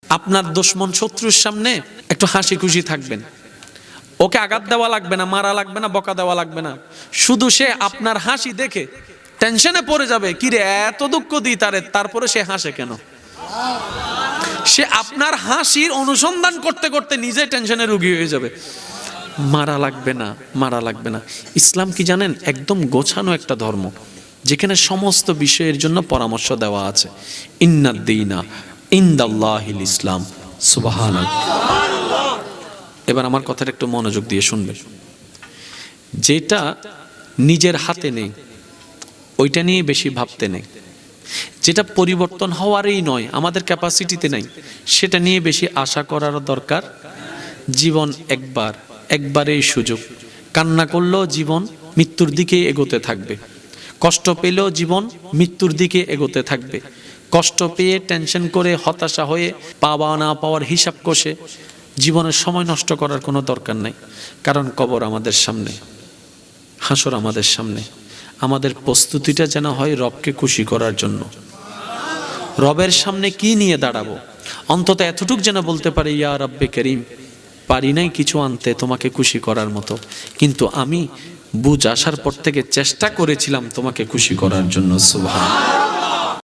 আপনার দুশমন শত্রুর সামনে একটু হাসি খুশি থাকবেন। ওকে আঘাত দেওয়া লাগবে না, মারা লাগবে না, বকা দেওয়া লাগবে না, শুধু সে আপনার হাসি দেখে টেনশনে পড়ে যাবে, কিরে এত দুঃখ দিই তারে, তারপরে সে হাসে কেন। সে আপনার হাসির অনুসন্ধান করতে করতে নিজে টেনশনে রোগী হয়ে যাবে। মারা লাগবে না, মারা লাগবে না। ইসলাম কি জানেন, একদম গোছানো একটা ধর্ম, যেখানে সমস্ত বিষয়ের জন্য পরামর্শ দেওয়া আছে। ইন্নাদ-দীনা ইনদাল্লাহিল ইসলাম। সুবহানাল্লাহ। এবার আমার কথাটা একটু মনোযোগ দিয়ে শুনবেন। যেটা নিজের হাতে নেই ওইটা নিয়ে বেশি ভাবতে নেই, যেটা পরিবর্তন হওয়ারই নয়, আমাদের ক্যাপাসিটিতে নাই, সেটা নিয়ে বেশি আশা করার দরকার। জীবন একবারেই সুযোগ। কান্না করলেও জীবন মৃত্যুর দিকে এগোতে থাকবে, কষ্ট পেলেও জীবন মৃত্যুর দিকে এগোতে থাকবে। কষ্ট পেয়ে টেনশন করে হতাশা হয়ে পাওয়া না পাওয়ার হিসাব কষে জীবনের সময় নষ্ট করার কোনো দরকার নাই। কারণ কবর আমাদের সামনে, হাসর আমাদের সামনে। আমাদের প্রস্তুতিটা যেন হয় রবকে খুশি করার জন্য। রবের সামনে কি নিয়ে দাঁড়াবো, অন্তত এতটুক যেন বলতে পারি, ইয়া রব্বে করিম, পারি নাই কিছু আনতে তোমাকে খুশি করার মতো, কিন্তু আমি বুঝ আসার পর থেকে চেষ্টা করেছিলাম তোমাকে খুশি করার জন্য। সুবহানাল্লাহ।